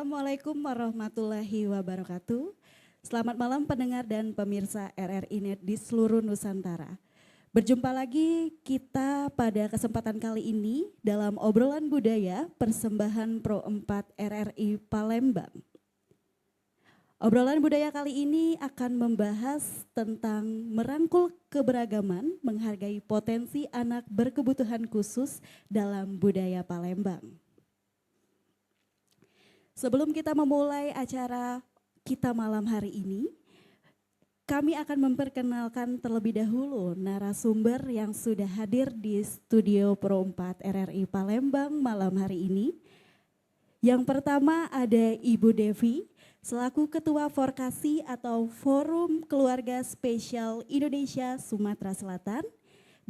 Assalamualaikum warahmatullahi wabarakatuh. Selamat malam pendengar dan pemirsa RRI Net di seluruh Nusantara. Berjumpa lagi kita pada kesempatan kali ini dalam obrolan budaya persembahan Pro 4 RRI Palembang. Obrolan budaya kali ini akan membahas tentang merangkul keberagaman, menghargai potensi anak berkebutuhan khusus dalam budaya Palembang. Sebelum kita memulai acara kita malam hari ini, kami akan memperkenalkan terlebih dahulu narasumber yang sudah hadir di studio Pro 4 RRI Palembang malam hari ini. Yang pertama ada Ibu Devi, selaku Ketua Forkasi atau Forum Keluarga Spesial Indonesia Sumatera Selatan.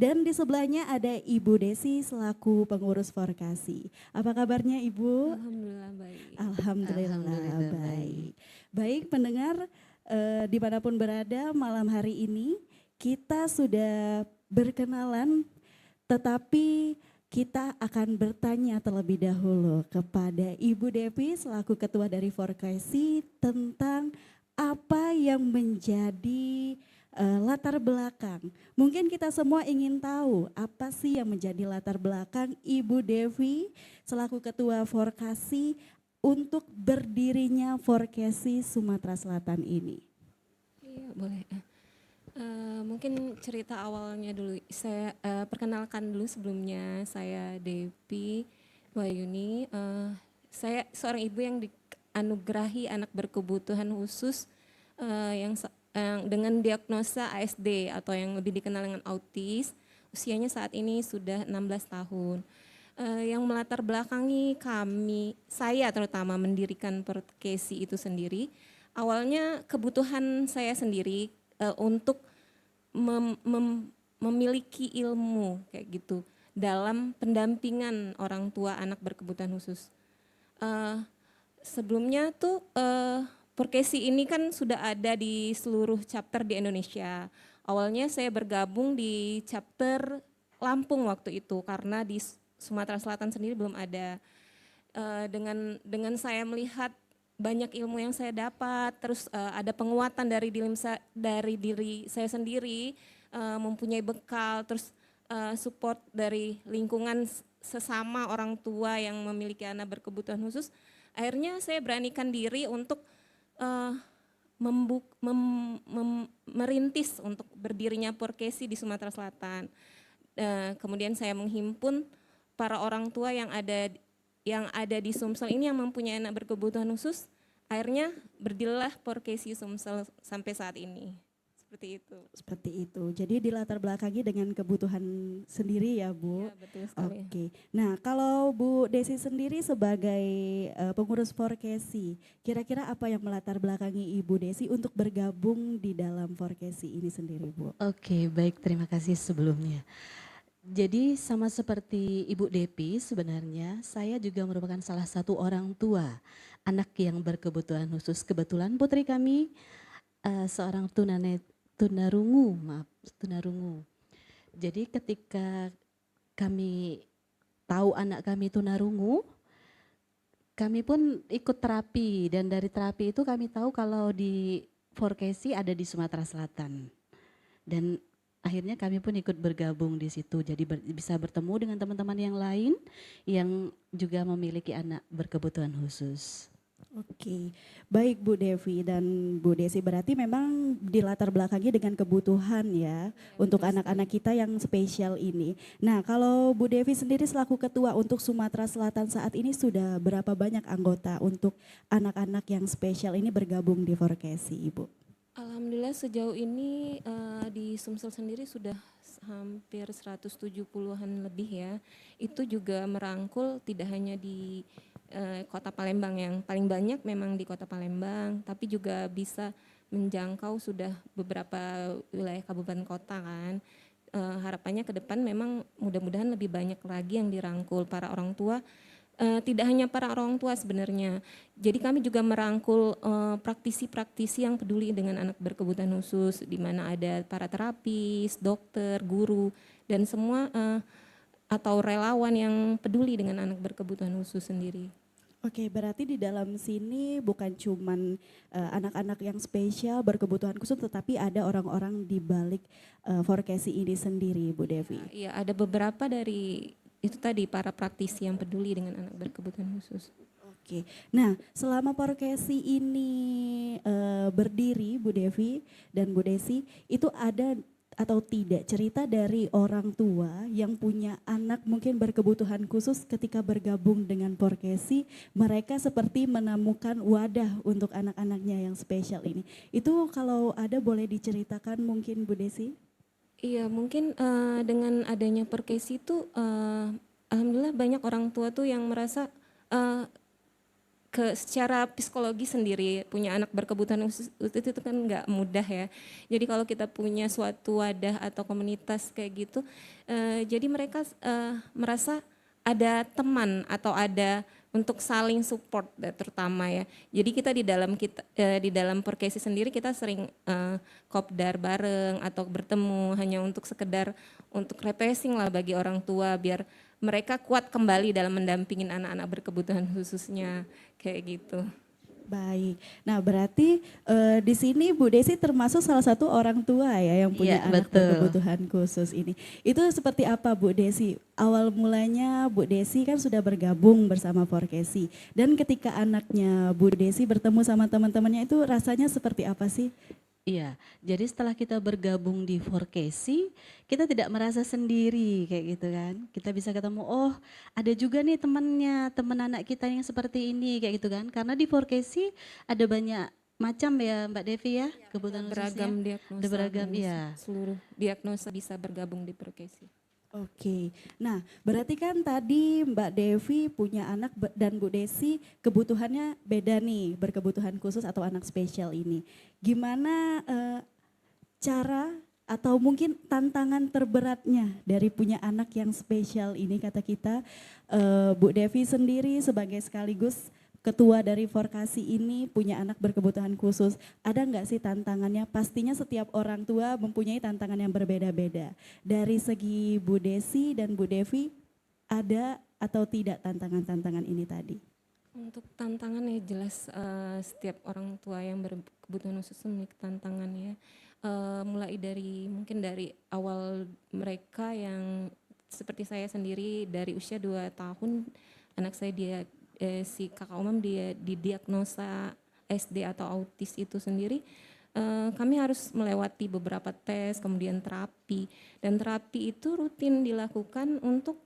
Dan di sebelahnya ada Ibu Desi selaku pengurus Forkasi. Apa kabarnya Ibu? Alhamdulillah baik. Alhamdulillah baik. Baik pendengar dimanapun berada malam hari ini kita sudah berkenalan, tetapi kita akan bertanya terlebih dahulu kepada Ibu Devi selaku Ketua dari Forkasi tentang apa yang menjadi latar belakang. Mungkin kita semua ingin tahu apa sih yang menjadi latar belakang Ibu Devi selaku Ketua Forkasi untuk berdirinya Forkasi Sumatera Selatan ini. Iya boleh. Mungkin cerita awalnya dulu. Saya perkenalkan dulu sebelumnya. Saya Devi Wayuni. Saya seorang ibu yang dianugerahi anak berkebutuhan khusus yang dengan diagnosa ASD atau yang lebih dikenal dengan autis. Usianya saat ini sudah 16 tahun. Yang melatar belakangi saya terutama mendirikan Forkasi itu sendiri. Awalnya kebutuhan saya sendiri untuk memiliki ilmu kayak gitu dalam pendampingan orang tua anak berkebutuhan khusus. Sebelumnya tuh Forkasi ini kan sudah ada di seluruh chapter di Indonesia. Awalnya saya bergabung di chapter Lampung waktu itu karena di Sumatera Selatan sendiri belum ada. Dengan saya melihat banyak ilmu yang saya dapat, terus ada penguatan dari diri saya sendiri, mempunyai bekal, terus support dari lingkungan sesama orang tua yang memiliki anak berkebutuhan khusus. Akhirnya saya beranikan diri untuk merintis untuk berdirinya Forkasi di Sumatera Selatan. Kemudian saya menghimpun para orang tua yang ada di Sumsel ini yang mempunyai anak berkebutuhan khusus. Akhirnya berdirilah Forkasi Sumsel sampai saat ini. Seperti itu. Seperti itu. Jadi dilatar belakangi dengan kebutuhan sendiri ya Bu. Ya, betul sekali. Oke. Nah kalau Bu Desi sendiri sebagai pengurus Forkasi, kira-kira apa yang melatar belakangi Ibu Desi untuk bergabung di dalam Forkasi ini sendiri Bu? Oke, baik, terima kasih sebelumnya. Jadi sama seperti Ibu Depi sebenarnya saya juga merupakan salah satu orang tua anak yang berkebutuhan khusus. Kebetulan putri kami seorang tunarungu. Jadi ketika kami tahu anak kami tunarungu, kami pun ikut terapi dan dari terapi itu kami tahu kalau di Forkasi ada di Sumatera Selatan. Dan akhirnya kami pun ikut bergabung di situ. Jadi bisa bertemu dengan teman-teman yang lain yang juga memiliki anak berkebutuhan khusus. Oke, baik Bu Devi dan Bu Desi, berarti memang dilatar belakangi dengan kebutuhan ya untuk anak-anak kita yang spesial ini. Nah kalau Bu Devi sendiri selaku ketua untuk Sumatera Selatan saat ini sudah berapa banyak anggota untuk anak-anak yang spesial ini bergabung di Forkasi Ibu? Alhamdulillah sejauh ini di Sumsel sendiri sudah hampir 170-an lebih ya. Itu juga merangkul tidak hanya di Kota Palembang, yang paling banyak memang di Kota Palembang, tapi juga bisa menjangkau sudah beberapa wilayah kabupaten kota kan. Harapannya ke depan memang mudah-mudahan lebih banyak lagi yang dirangkul para orang tua. Tidak hanya para orang tua sebenarnya. Jadi kami juga merangkul praktisi-praktisi yang peduli dengan anak berkebutuhan khusus, di mana ada para terapis, dokter, guru, dan semua atau relawan yang peduli dengan anak berkebutuhan khusus sendiri. Oke, berarti di dalam sini bukan cuman anak-anak yang spesial berkebutuhan khusus, tetapi ada orang-orang di balik Forkesi ini sendiri, Bu Devi. Iya, ada beberapa dari itu tadi para praktisi yang peduli dengan anak berkebutuhan khusus. Oke, nah selama Forkesi ini berdiri, Bu Devi dan Bu Desi, itu ada atau tidak cerita dari orang tua yang punya anak mungkin berkebutuhan khusus ketika bergabung dengan Forkesi, mereka seperti menemukan wadah untuk anak-anaknya yang spesial ini. Itu kalau ada boleh diceritakan mungkin Bu Desi? Iya, mungkin dengan adanya Forkesi itu alhamdulillah banyak orang tua tuh yang merasa eh, secara psikologi sendiri punya anak berkebutuhan khusus itu kan nggak mudah ya. Jadi kalau kita punya suatu wadah atau komunitas kayak gitu, jadi mereka merasa ada teman atau ada untuk saling support terutama ya. Jadi kita di dalam Forkesi sendiri kita sering kopdar bareng atau bertemu hanya untuk sekedar untuk refreshing lah bagi orang tua biar mereka kuat kembali dalam mendampingin anak-anak berkebutuhan khususnya kayak gitu. Baik. Nah, berarti di sini Bu Desi termasuk salah satu orang tua ya yang punya Iya, anak betul. berkebutuhan khusus ini. Itu seperti apa Bu Desi? Awal mulanya Bu Desi kan sudah bergabung bersama Forkesi. Dan ketika anaknya Bu Desi bertemu sama teman-temannya itu rasanya seperti apa sih? Iya, jadi setelah kita bergabung di Forkesi, kita tidak merasa sendiri kayak gitu kan. Kita bisa ketemu, oh ada juga nih temannya, teman anak kita yang seperti ini kayak gitu kan. Karena di Forkesi ada banyak macam ya Mbak Devi ya, kebutuhan khususnya. Beragam diagnosa, Ada beragam, dan iya. seluruh diagnosa bisa bergabung di Forkesi. Oke, nah berarti kan tadi Mbak Devi punya anak dan Bu Desi kebutuhannya beda nih, berkebutuhan khusus atau anak spesial ini. Gimana cara atau mungkin tantangan terberatnya dari punya anak yang spesial ini kata kita, Bu Devi sendiri sebagai sekaligus ketua dari Forkasi ini punya anak berkebutuhan khusus, ada nggak sih tantangannya? Pastinya setiap orang tua mempunyai tantangan yang berbeda-beda. Dari segi Bu Desi dan Bu Devi, ada atau tidak tantangan-tantangan ini tadi? Untuk tantangan ya jelas setiap orang tua yang berkebutuhan khusus memiliki tantangan ya. Mulai dari mungkin dari awal mereka yang seperti saya sendiri dari usia 2 tahun anak saya si kakak umum dia didiagnosa SD atau autis itu sendiri, kami harus melewati beberapa tes kemudian terapi dan terapi itu rutin dilakukan untuk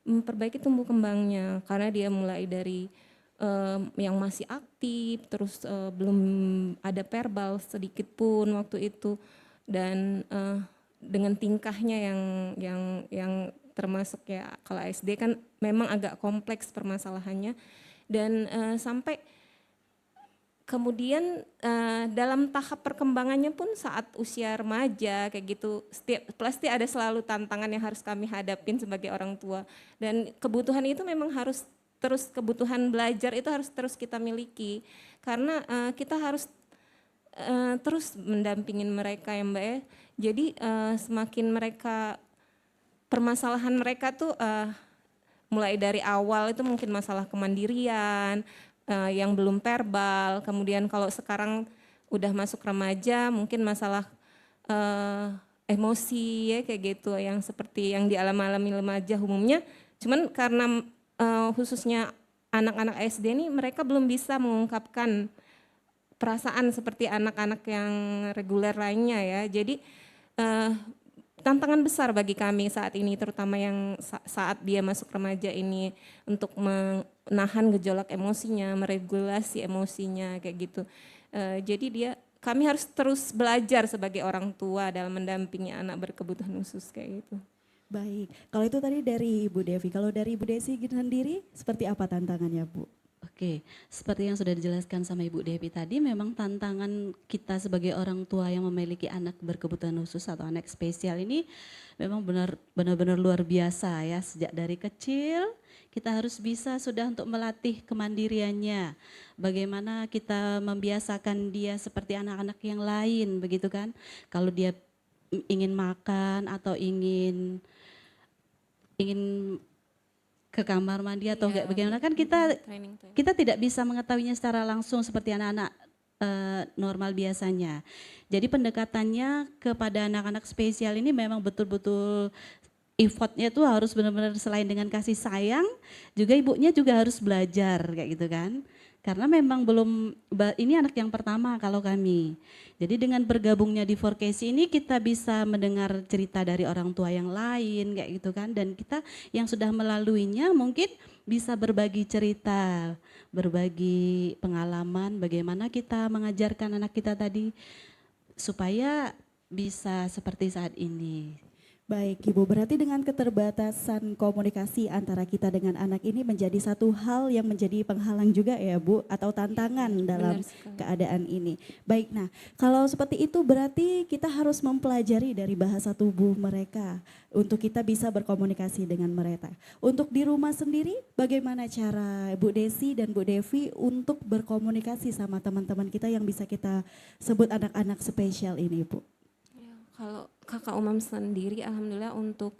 memperbaiki tumbuh kembangnya karena dia mulai dari yang masih aktif terus belum ada verbal sedikit pun waktu itu dan dengan tingkahnya yang termasuk ya kalau SD kan memang agak kompleks permasalahannya dan sampai kemudian dalam tahap perkembangannya pun saat usia remaja kayak gitu pasti ada selalu tantangan yang harus kami hadapin sebagai orang tua dan kebutuhan itu memang harus terus kebutuhan belajar itu harus terus kita miliki karena kita harus terus mendampingin mereka ya Mbak ya. Jadi semakin mereka permasalahan mereka tuh mulai dari awal itu mungkin masalah kemandirian yang belum verbal, kemudian kalau sekarang udah masuk remaja mungkin masalah emosi ya kayak gitu yang seperti yang dialami remaja umumnya. Cuman karena khususnya anak-anak SD ini mereka belum bisa mengungkapkan perasaan seperti anak-anak yang reguler lainnya ya. Jadi tantangan besar bagi kami saat ini terutama yang saat dia masuk remaja ini untuk menahan gejolak emosinya, meregulasi emosinya kayak gitu. Jadi kami harus terus belajar sebagai orang tua dalam mendampingi anak berkebutuhan khusus kayak gitu. Baik, kalau itu tadi dari Ibu Devi, kalau dari Ibu Desi sendiri seperti apa tantangannya Bu? Oke, seperti yang sudah dijelaskan sama Ibu Devi tadi, memang tantangan kita sebagai orang tua yang memiliki anak berkebutuhan khusus atau anak spesial ini memang benar-benar luar biasa ya. Sejak dari kecil kita harus bisa sudah untuk melatih kemandiriannya. Bagaimana kita membiasakan dia seperti anak-anak yang lain, begitu kan? Kalau dia ingin makan atau ingin ke kamar mandi atau Iya, enggak bagaimana, kan kita training. kita tidak bisa mengetahuinya secara langsung seperti anak-anak normal biasanya. Jadi pendekatannya kepada anak-anak spesial ini memang betul-betul effortnya tuh harus benar-benar selain dengan kasih sayang, juga ibunya juga harus belajar kayak gitu kan. Karena memang belum, ini anak yang pertama kalau kami. Jadi dengan bergabungnya di 4KC ini kita bisa mendengar cerita dari orang tua yang lain kayak gitu kan. Dan kita yang sudah melaluinya mungkin bisa berbagi cerita, berbagi pengalaman bagaimana kita mengajarkan anak kita tadi supaya bisa seperti saat ini. Baik Ibu, berarti dengan keterbatasan komunikasi antara kita dengan anak ini menjadi satu hal yang menjadi penghalang juga ya Bu, atau tantangan dalam Benar sekali. keadaan ini. Baik, nah kalau seperti itu berarti kita harus mempelajari dari bahasa tubuh mereka untuk kita bisa berkomunikasi dengan mereka. Untuk di rumah sendiri bagaimana cara Bu Desi dan Bu Devi untuk berkomunikasi sama teman-teman kita yang bisa kita sebut anak-anak spesial ini Bu? Ya, kalau Kakak Umam sendiri alhamdulillah untuk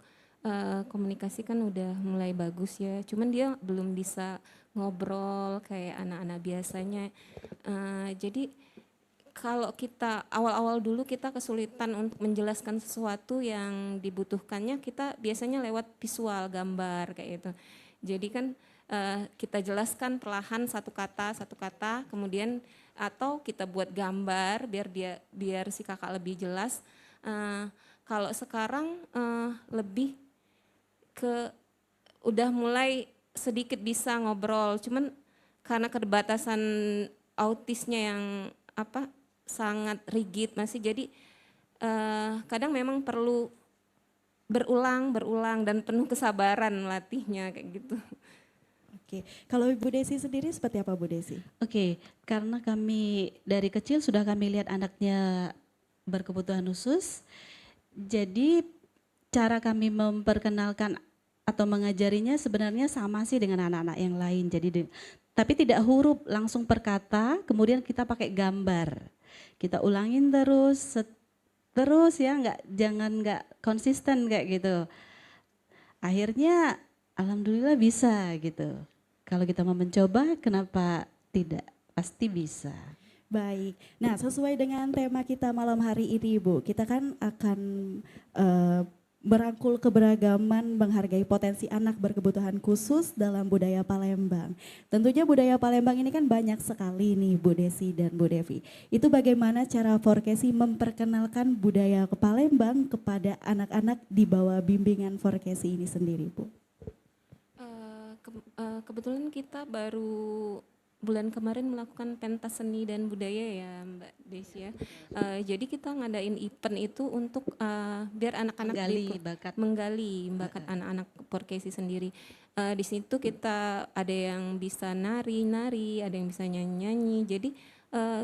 komunikasi kan udah mulai bagus ya. Cuman dia belum bisa ngobrol kayak anak-anak biasanya. Jadi kalau kita awal-awal dulu kita kesulitan untuk menjelaskan sesuatu yang dibutuhkannya, kita biasanya lewat visual, gambar kayak gitu. Jadi kan kita jelaskan perlahan satu kata, kemudian atau kita buat gambar biar si kakak lebih jelas. Kalau sekarang lebih ke udah mulai sedikit bisa ngobrol, cuman karena keterbatasan autisnya yang sangat rigid masih, jadi kadang memang perlu berulang dan penuh kesabaran melatihnya kayak gitu. Oke, kalau Ibu Desi sendiri seperti apa Bu Desi? Oke, karena kami dari kecil sudah kami lihat anaknya berkebutuhan khusus, jadi cara kami memperkenalkan atau mengajarinya sebenarnya sama sih dengan anak-anak yang lain. Jadi tapi tidak huruf langsung per kata, kemudian kita pakai gambar. Kita ulangin terus ya, jangan konsisten kayak gitu. Akhirnya alhamdulillah bisa gitu. Kalau kita mau mencoba, kenapa tidak? Pasti bisa. Baik, nah sesuai dengan tema kita malam hari ini Bu, kita kan akan merangkul keberagaman, menghargai potensi anak berkebutuhan khusus dalam budaya Palembang. Tentunya budaya Palembang ini kan banyak sekali nih Bu Desi dan Bu Devi. Itu bagaimana cara 4KC memperkenalkan budaya ke Palembang kepada anak-anak di bawah bimbingan 4KC ini sendiri Bu? Kebetulan kita baru bulan kemarin melakukan pentas seni dan budaya ya Mbak Desi ya. Jadi kita ngadain event itu untuk biar anak-anak menggali bakat anak-anak 4KC sendiri. Di situ kita ada yang bisa nari, ada yang bisa nyanyi. Jadi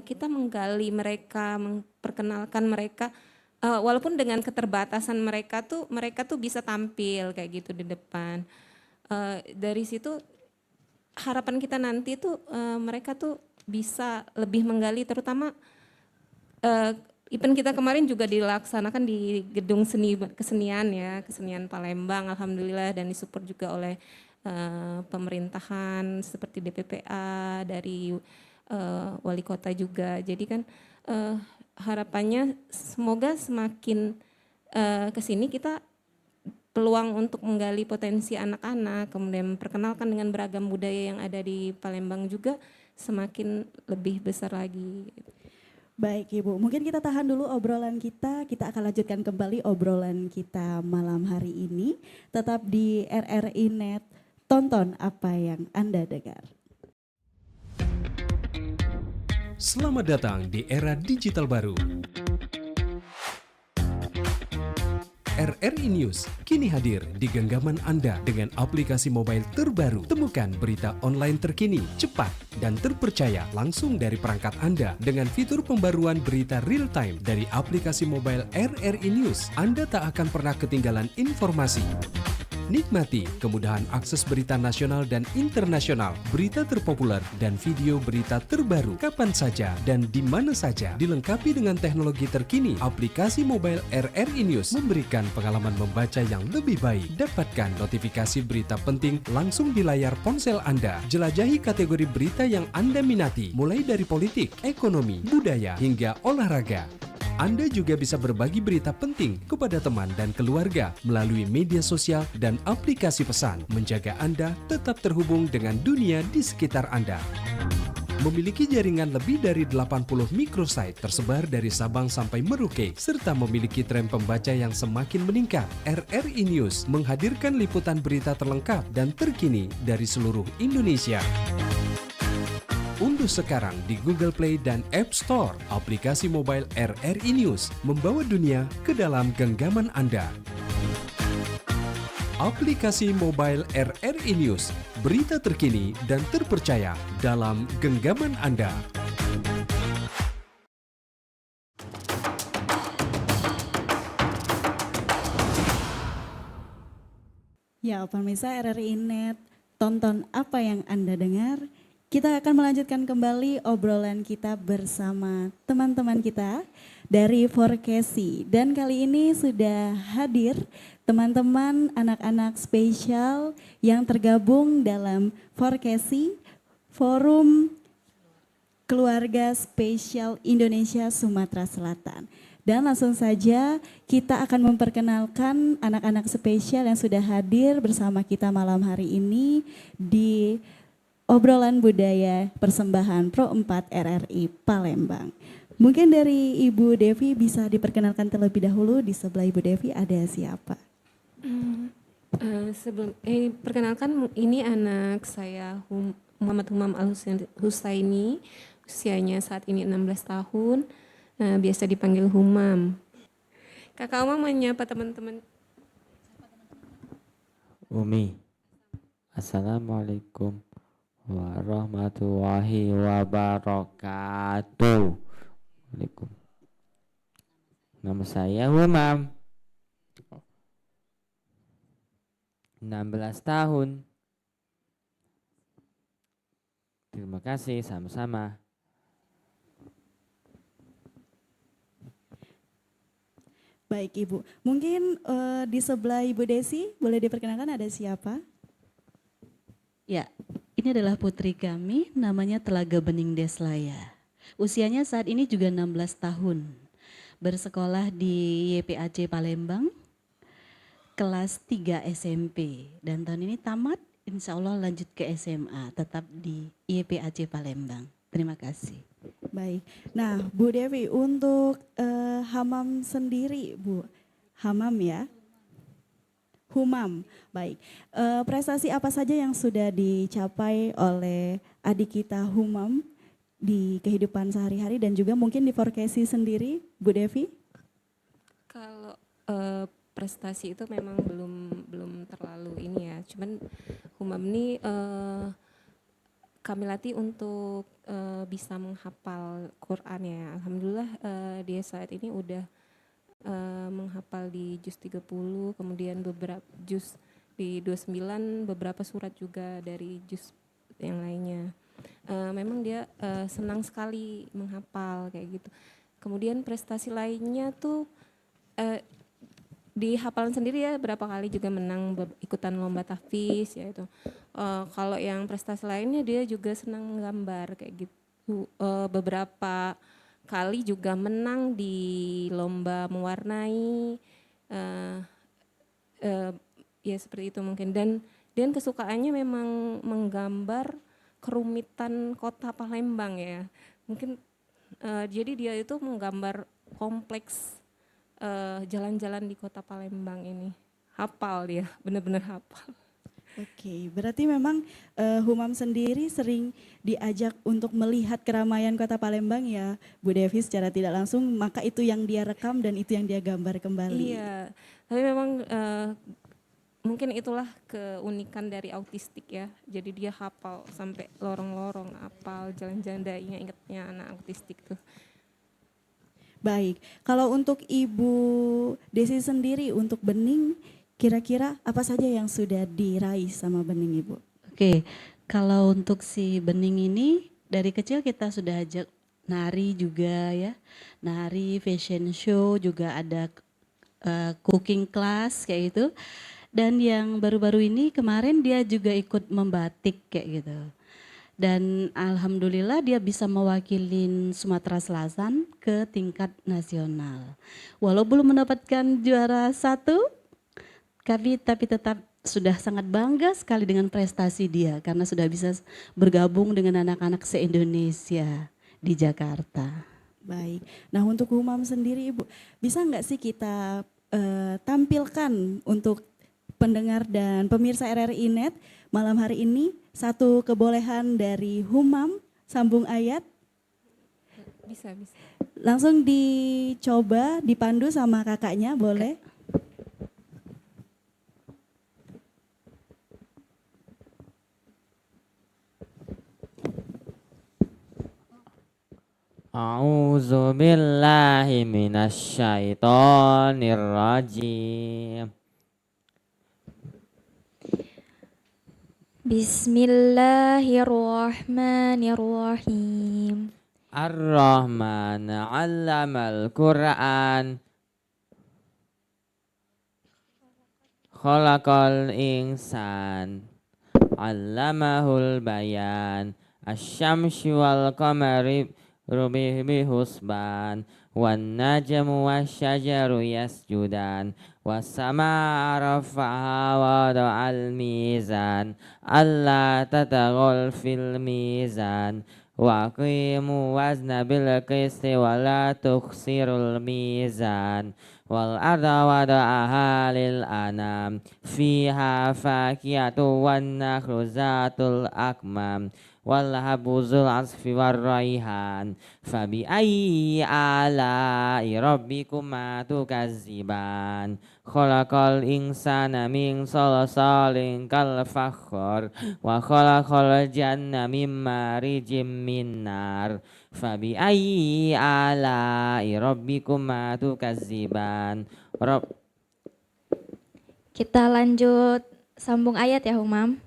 kita menggali mereka, memperkenalkan mereka. Walaupun dengan keterbatasan mereka tuh bisa tampil kayak gitu di depan. Dari situ harapan kita nanti tuh mereka tuh bisa lebih menggali, terutama event kita kemarin juga dilaksanakan di gedung kesenian Palembang alhamdulillah, dan disupport juga oleh pemerintahan seperti DPPA, dari wali kota juga. Jadi kan harapannya semoga semakin kesini kita peluang untuk menggali potensi anak-anak, kemudian memperkenalkan dengan beragam budaya yang ada di Palembang juga semakin lebih besar lagi. Baik Ibu, mungkin kita tahan dulu obrolan kita akan lanjutkan kembali obrolan kita malam hari ini. Tetap di RRI Net, tonton apa yang Anda dengar. Selamat datang di era digital baru. RRI News kini hadir di genggaman Anda dengan aplikasi mobile terbaru. Temukan berita online terkini, cepat, dan terpercaya langsung dari perangkat Anda dengan fitur pembaruan berita real time dari aplikasi mobile RRI News. Anda tak akan pernah ketinggalan informasi, Nikmati kemudahan akses berita nasional dan internasional, berita terpopuler, dan video berita terbaru kapan saja dan di mana saja. Dilengkapi dengan teknologi terkini, aplikasi mobile RRI News memberikan pengalaman membaca yang lebih baik. Dapatkan notifikasi berita penting langsung di layar ponsel Anda. Jelajahi kategori berita yang Anda minati, mulai dari politik, ekonomi, budaya, hingga olahraga. Anda juga bisa berbagi berita penting kepada teman dan keluarga melalui media sosial dan aplikasi pesan, menjaga Anda tetap terhubung dengan dunia di sekitar Anda. Memiliki jaringan lebih dari 80 microsite tersebar dari Sabang sampai Merauke, serta memiliki tren pembaca yang semakin meningkat. RRI News menghadirkan liputan berita terlengkap dan terkini dari seluruh Indonesia. Unduh sekarang di Google Play dan App Store aplikasi mobile RRI News, membawa dunia ke dalam genggaman Anda. Aplikasi mobile RRI News, berita terkini dan terpercaya dalam genggaman Anda. Ya, pemirsa RRI Net, tonton apa yang Anda dengar. Kita akan melanjutkan kembali obrolan kita bersama teman-teman kita dari Forkesi. Dan kali ini sudah hadir teman-teman anak-anak spesial yang tergabung dalam Forkesi, Forum Keluarga Spesial Indonesia Sumatera Selatan. Dan langsung saja kita akan memperkenalkan anak-anak spesial yang sudah hadir bersama kita malam hari ini di obrolan budaya persembahan Pro 4 RRI Palembang. Mungkin dari Ibu Devi bisa diperkenalkan terlebih dahulu. Di sebelah Ibu Devi ada siapa? Perkenalkan, ini anak saya Muhammad Humam Al-Husaini, usianya saat ini 16 tahun, biasa dipanggil Humam. Kakak Umam menyapa teman-teman. Umi, Assalamualaikum warahmatullahi wabarakatuh. Waalaikum. Nama saya Humam, 16 tahun. Terima kasih, sama-sama. Baik Ibu, mungkin di sebelah Ibu Desi boleh diperkenalkan ada siapa? Ya, ini adalah putri kami, namanya Telaga Bening Deslaya. Usianya saat ini juga 16 tahun. Bersekolah di YPAC Palembang, kelas 3 SMP. Dan tahun ini tamat, insya Allah lanjut ke SMA, tetap di YPAC Palembang. Terima kasih. Baik, nah Bu Devi untuk Hamam sendiri Bu, Hamam ya? Humam, baik. Prestasi apa saja yang sudah dicapai oleh adik kita Humam di kehidupan sehari-hari dan juga mungkin di Forkesi sendiri, Bu Devi? Kalau prestasi itu memang belum terlalu ini ya. Cuman Humam ini kami latih untuk bisa menghafal Quran ya. Alhamdulillah dia saat ini udah menghafal di juz 30, kemudian beberapa juz di 29, beberapa surat juga dari juz yang lainnya. Memang dia senang sekali menghafal kayak gitu. Kemudian prestasi lainnya tuh di hafalan sendiri ya berapa kali juga menang ikutan lomba tahfiz ya itu. Kalau yang prestasi lainnya dia juga senang menggambar kayak gitu. Beberapa kali juga menang di lomba mewarnai, ya seperti itu mungkin. Dan kesukaannya memang menggambar kerumitan kota Palembang ya. Mungkin jadi dia itu menggambar kompleks jalan-jalan di kota Palembang ini. Hafal dia, benar-benar hafal. Oke, berarti memang Humam sendiri sering diajak untuk melihat keramaian kota Palembang ya Bu Devi secara tidak langsung, maka itu yang dia rekam dan itu yang dia gambar kembali. Iya, tapi memang mungkin itulah keunikan dari autistik ya. Jadi dia hafal sampai lorong-lorong, hafal jalan-jalan dainya, ingatnya anak autistik tuh. Baik, kalau untuk Ibu Desi sendiri, untuk Bening, kira-kira apa saja yang sudah diraih sama Bening Ibu? Oke, kalau untuk si Bening ini dari kecil kita sudah ajak nari juga ya, nari, fashion show, juga ada cooking class kayak gitu. Dan yang baru-baru ini kemarin dia juga ikut membatik kayak gitu. Dan alhamdulillah dia bisa mewakilin Sumatera Selatan ke tingkat nasional. Walau belum mendapatkan juara 1, tapi tetap sudah sangat bangga sekali dengan prestasi dia karena sudah bisa bergabung dengan anak-anak se-Indonesia di Jakarta. Baik. Nah untuk Humam sendiri Ibu, bisa nggak sih kita tampilkan untuk pendengar dan pemirsa RRI Net malam hari ini satu kebolehan dari Humam sambung ayat? Bisa, bisa. Langsung dicoba, dipandu sama kakaknya, boleh? A'udzu billahi minasyaitonir rajim. Bismillahirrahmanirrahim. Ar-Rahman 'allamal Qur'an. Khalaqal insan 'allamahul bayan. Asy-syamsu wal qamari bihusban. Wan najmu wasyajaru yasjudan. Was-samaa'a rafa'aha wa wada'al mizan. Alla tataghaw fil mizan. Wa aqimu wazna bil qisti wa la tukhsirul mizan. Wal arda wada'aha lil anam. Fiha fakiyatu wan nakhlu zatul akmam. Wal habuzul asfi war raihan. Fabi ayyi ala'i rabbikuma tukazziban. Khalaqal insana min salsalin kal fakhar. Wa khalaqal janna min marijim min nar. Fabi ayyi ala'i rabbikuma tukazziban. Kita lanjut sambung ayat ya Humam.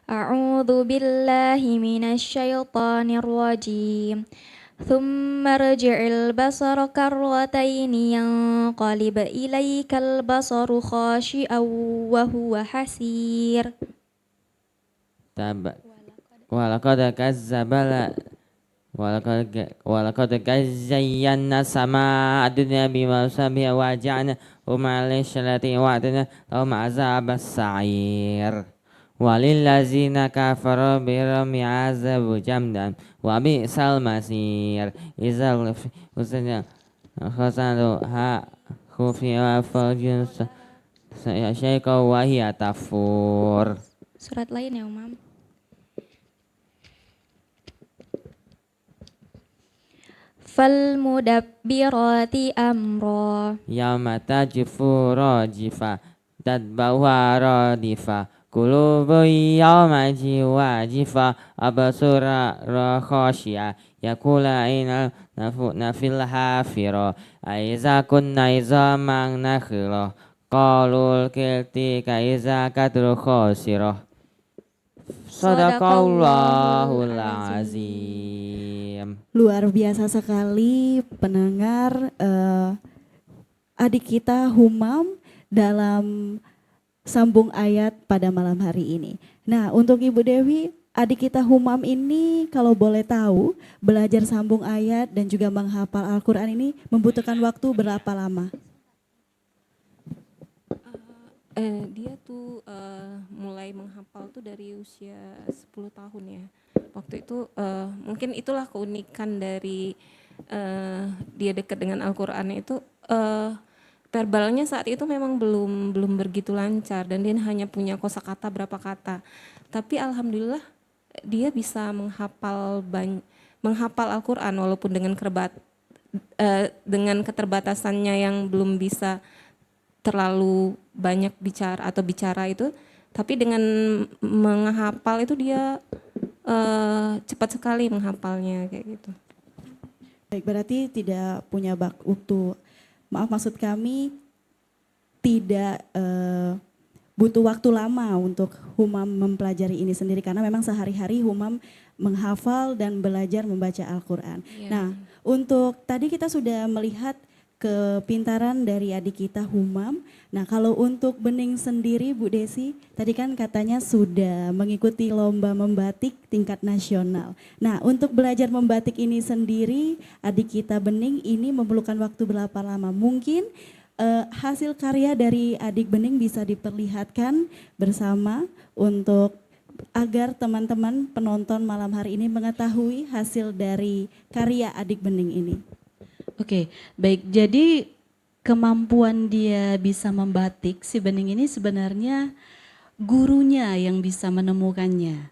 A'udzu billahi minasyaitonir rajim. Tsumma rji'il basara karrataini yanqalib ilaikal basaru khashi'an wa huwa hasir. Walaqad kazzabala Walaqad zayyana sama dunya bima sabiha wa ja'alna umalishallati wa'adna lahum azabas sa'ir. Walillazina kafaru birami azabu jamdan wa bi'sal masir. Izal usanya khasanu ha khufi wa fajin syaiqa wa hiya tafur. Surat lain ya Humam. Fal mudabbirati amra. Yauma tajifu rajifa tatba'uha radifa. Qulubu yawma wajifa abasura khashiya yakula ina nafil hafira aiza kunna izaman nakhira qalul kilti kaiza kadru khasira. Sadaqallahul azim. Luar biasa sekali pendengar adik kita Humam dalam sambung ayat pada malam hari ini. Nah untuk Ibu Dewi, adik kita Humam ini kalau boleh tahu belajar sambung ayat dan juga menghafal Al-Quran ini membutuhkan waktu berapa lama? Dia tuh mulai menghafal tuh dari usia 10 tahun ya. Waktu itu mungkin itulah keunikan dari dia dekat dengan Al-Quran itu verbalnya saat itu memang belum begitu lancar dan dia hanya punya kosakata berapa kata. Tapi alhamdulillah dia bisa menghafal Al-Quran walaupun dengan keterbatasannya yang belum bisa terlalu banyak bicara itu, tapi dengan menghafal itu dia cepat sekali menghafalnya kayak gitu. Baik, berarti tidak punya waktu. Maaf maksud kami tidak butuh waktu lama untuk Humam mempelajari ini sendiri karena memang sehari-hari Humam menghafal dan belajar membaca Al-Quran. Iya. Nah, untuk tadi kita sudah melihat kepintaran dari adik kita Humam. Nah, kalau untuk Bening sendiri Bu Desi, tadi kan katanya sudah mengikuti lomba membatik tingkat nasional. Nah, untuk belajar membatik ini sendiri, adik kita Bening ini memerlukan waktu berapa lama? Mungkin hasil karya dari adik Bening bisa diperlihatkan bersama untuk agar teman-teman penonton malam hari ini mengetahui hasil dari karya adik Bening ini. Oke, baik. Jadi kemampuan dia bisa membatik si Bening ini sebenarnya gurunya yang bisa menemukannya.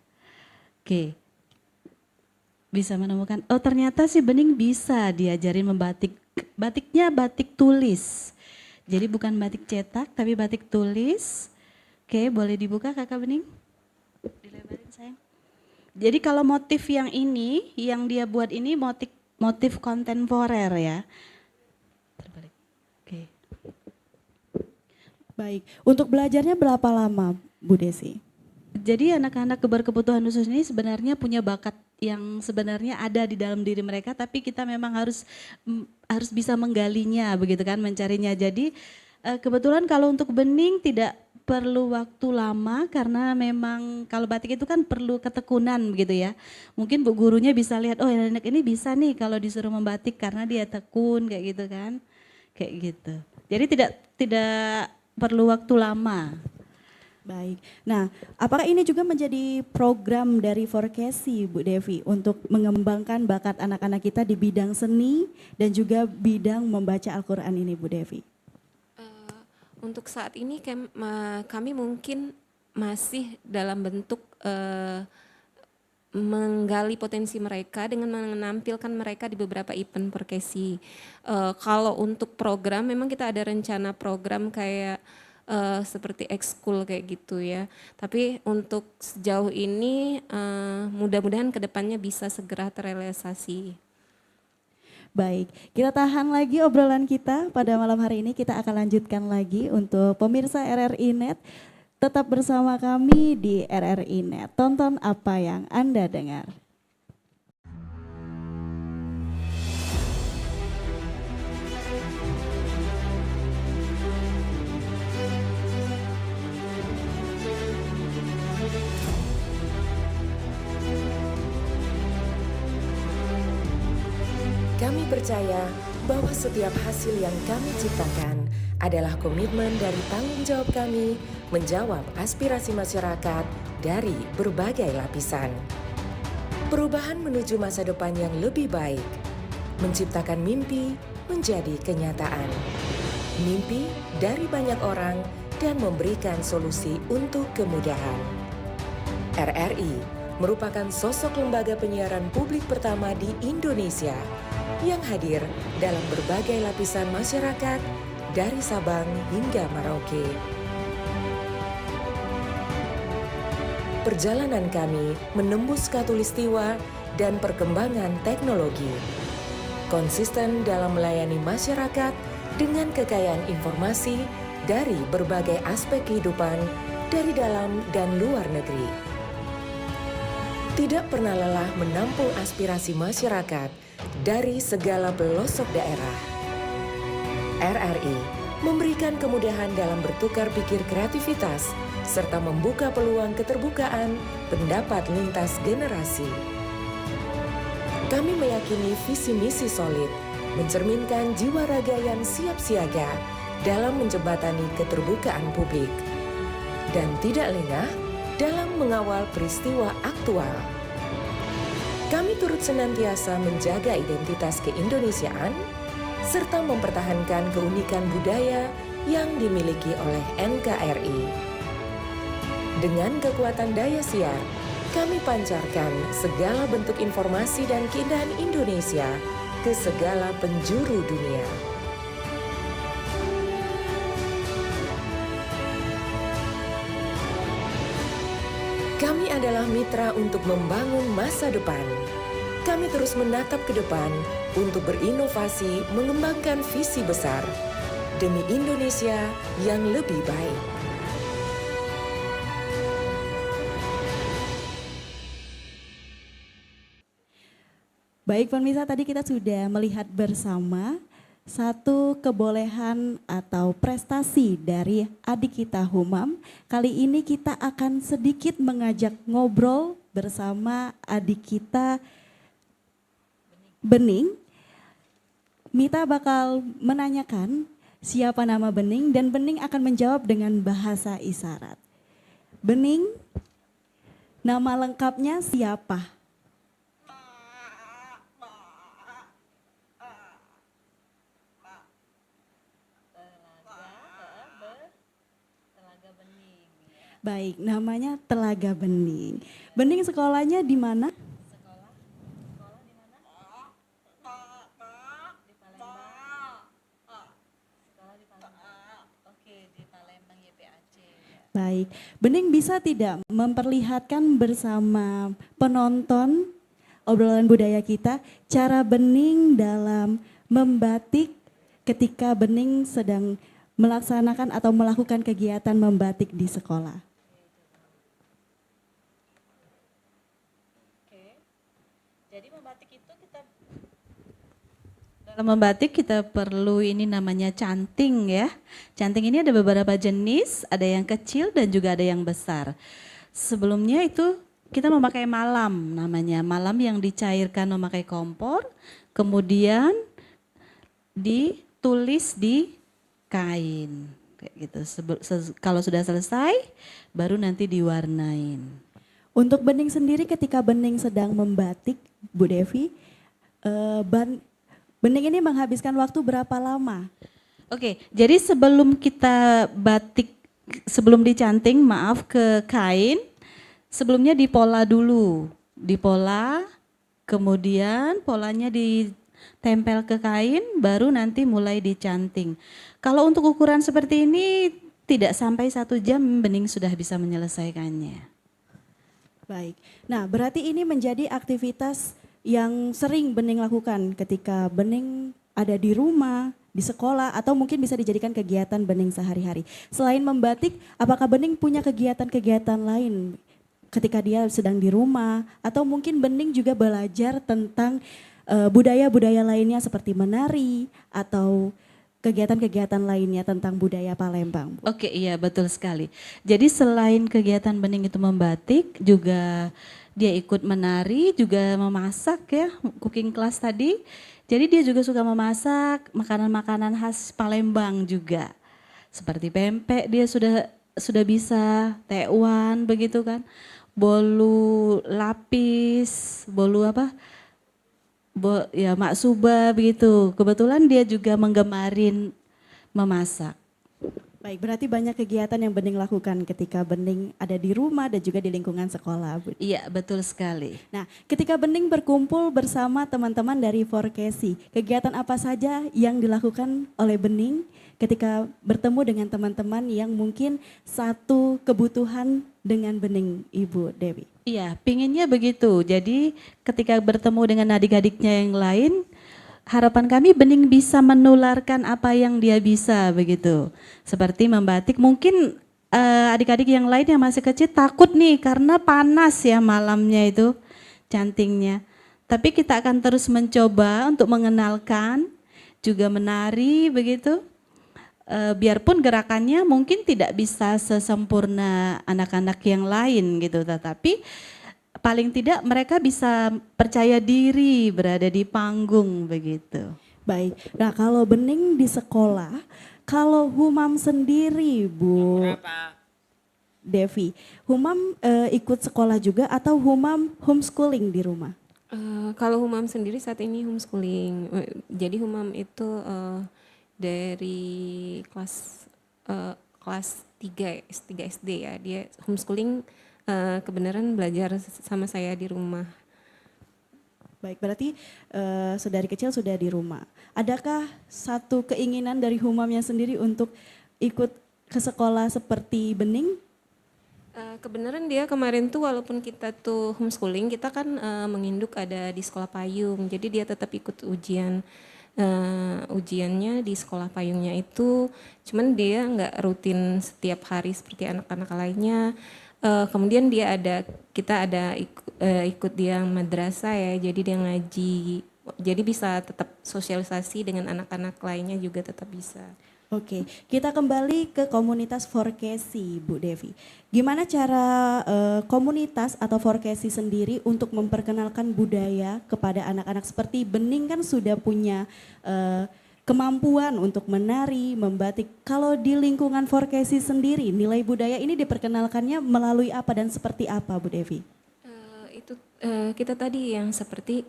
Oke. Bisa menemukan, oh ternyata si Bening bisa diajarin membatik. Batiknya batik tulis. Jadi bukan batik cetak tapi batik tulis. Oke, boleh dibuka Kakak Bening? Dilebarin sayang. Jadi kalau motif yang ini, yang dia buat ini motif kontemporer ya. Terbalik. Oke. Baik, untuk belajarnya berapa lama Bu Desi? Jadi anak-anak berkebutuhan khusus ini sebenarnya punya bakat yang sebenarnya ada di dalam diri mereka, tapi kita memang harus bisa menggalinya begitu kan, mencarinya. Jadi kebetulan kalau untuk Bening tidak perlu waktu lama karena memang kalau batik itu kan perlu ketekunan begitu ya. Mungkin bu gurunya bisa lihat, oh anak ini bisa nih kalau disuruh membatik karena dia tekun kayak gitu kan. Kayak gitu. Jadi tidak perlu waktu lama. Baik. Nah, apakah ini juga menjadi program dari Forkesi, Bu Devi, untuk mengembangkan bakat anak-anak kita di bidang seni dan juga bidang membaca Al-Quran ini, Bu Devi? Untuk saat ini kami mungkin masih dalam bentuk menggali potensi mereka dengan menampilkan mereka di beberapa event Forkesi. Kalau untuk program, memang kita ada rencana program kayak seperti ekskul kayak gitu ya. Tapi untuk sejauh ini mudah-mudahan kedepannya bisa segera terrealisasi. Baik, kita tahan lagi obrolan kita pada malam hari ini. Kita akan lanjutkan lagi untuk pemirsa RRI Net. Tetap bersama kami di RRI Net. Tonton apa yang Anda dengar. Kami percaya bahwa setiap hasil yang kami ciptakan adalah komitmen dari tanggung jawab kami menjawab aspirasi masyarakat dari berbagai lapisan. Perubahan menuju masa depan yang lebih baik, menciptakan mimpi menjadi kenyataan. Mimpi dari banyak orang dan memberikan solusi untuk kemudahan. RRI merupakan sosok lembaga penyiaran publik pertama di Indonesia yang hadir dalam berbagai lapisan masyarakat dari Sabang hingga Merauke. Perjalanan kami menembus khatulistiwa dan perkembangan teknologi, konsisten dalam melayani masyarakat dengan kekayaan informasi dari berbagai aspek kehidupan dari dalam dan luar negeri. Tidak pernah lelah menampung aspirasi masyarakat dari segala pelosok daerah. RRI memberikan kemudahan dalam bertukar pikir kreativitas serta membuka peluang keterbukaan pendapat lintas generasi. Kami meyakini visi misi solid, mencerminkan jiwa raga yang siap siaga dalam menjembatani keterbukaan publik, dan tidak lengah dalam mengawal peristiwa aktual. Kami turut senantiasa menjaga identitas keindonesiaan serta mempertahankan keunikan budaya yang dimiliki oleh NKRI. Dengan kekuatan daya siar, kami pancarkan segala bentuk informasi dan keindahan Indonesia ke segala penjuru dunia. Kami adalah mitra untuk membangun masa depan. Kami terus menatap ke depan untuk berinovasi, mengembangkan visi besar, demi Indonesia yang lebih baik. Baik pemirsa, tadi kita sudah melihat bersama satu kebolehan atau prestasi dari adik kita Humam. Kali ini kita akan sedikit mengajak ngobrol bersama adik kita Bening. Mita bakal menanyakan siapa nama Bening dan Bening akan menjawab dengan bahasa isyarat. Bening, nama lengkapnya siapa? Baik, namanya Telaga Bening. Bening sekolahnya di mana? Baik, Bening bisa tidak memperlihatkan bersama penonton obrolan budaya kita cara Bening dalam membatik ketika Bening sedang melaksanakan atau melakukan kegiatan membatik di sekolah? Dalam membatik kita perlu ini namanya canting ya. Canting ini ada beberapa jenis, ada yang kecil dan juga ada yang besar. Sebelumnya itu kita memakai malam namanya, malam yang dicairkan memakai kompor, kemudian ditulis di kain kayak gitu. Kalau sudah selesai baru nanti diwarnain. Untuk Bening sendiri ketika Bening sedang membatik, Bu Devi, Bening ini menghabiskan waktu berapa lama? Oke, jadi sebelum kita batik, sebelum dicanting, maaf, ke kain, sebelumnya dipola dulu. Dipola, kemudian polanya ditempel ke kain, baru nanti mulai dicanting. Kalau untuk ukuran seperti ini, tidak sampai 1 jam Bening sudah bisa menyelesaikannya. Baik, nah berarti ini menjadi aktivitas yang sering Bening lakukan ketika Bening ada di rumah, di sekolah, atau mungkin bisa dijadikan kegiatan Bening sehari-hari. Selain membatik, apakah Bening punya kegiatan-kegiatan lain ketika dia sedang di rumah? Atau mungkin Bening juga belajar tentang budaya-budaya lainnya seperti menari atau kegiatan-kegiatan lainnya tentang budaya Palembang? Oke, iya betul sekali. Jadi selain kegiatan Bening itu membatik, juga dia ikut menari, juga memasak ya, cooking class tadi. Jadi dia juga suka memasak makanan-makanan khas Palembang juga. Seperti pempek dia sudah bisa, tekwan begitu kan. Bolu lapis, bolu apa? Ya maksuba begitu. Kebetulan dia juga menggemarin memasak. Baik, berarti banyak kegiatan yang Bening lakukan ketika Bening ada di rumah dan juga di lingkungan sekolah, Bu. Iya, betul sekali. Nah, ketika Bening berkumpul bersama teman-teman dari Forkesi, kegiatan apa saja yang dilakukan oleh Bening ketika bertemu dengan teman-teman yang mungkin satu kebutuhan dengan Bening, Ibu Dewi? Iya, pinginnya begitu. Jadi ketika bertemu dengan adik-adiknya yang lain, harapan kami Bening bisa menularkan apa yang dia bisa begitu. Seperti membatik, mungkin adik-adik yang lain yang masih kecil takut nih karena panas ya malamnya itu cantingnya. Tapi kita akan terus mencoba untuk mengenalkan, juga menari begitu. Biarpun gerakannya mungkin tidak bisa sesempurna anak-anak yang lain gitu, tetapi paling tidak mereka bisa percaya diri berada di panggung begitu. Baik, nah kalau Bening di sekolah, kalau Humam sendiri Bu Devi, Humam ikut sekolah juga atau Humam homeschooling di rumah? Kalau Humam sendiri saat ini homeschooling. Jadi Humam itu dari kelas 3 SD ya, dia homeschooling, kebenaran belajar sama saya di rumah. Baik, berarti sedari kecil sudah di rumah. Adakah satu keinginan dari Humamnya sendiri untuk ikut ke sekolah seperti Bening? Kebenaran dia kemarin tuh walaupun kita tuh homeschooling, kita kan menginduk ada di sekolah payung, jadi dia tetap ikut ujian. ujiannya di sekolah payungnya itu, cuman dia nggak rutin setiap hari seperti anak-anak lainnya. Kemudian kita ada ikut dia madrasah ya, jadi dia ngaji, jadi bisa tetap sosialisasi dengan anak-anak lainnya juga tetap bisa. Oke, kita kembali ke komunitas Forkesi, Bu Devi. Gimana cara komunitas atau Forkesi sendiri untuk memperkenalkan budaya kepada anak-anak? Seperti Bening kan sudah punya kemampuan untuk menari, membatik. Kalau di lingkungan Forkesi sendiri, nilai budaya ini diperkenalkannya melalui apa dan seperti apa, Bu Devi? Itu kita tadi yang seperti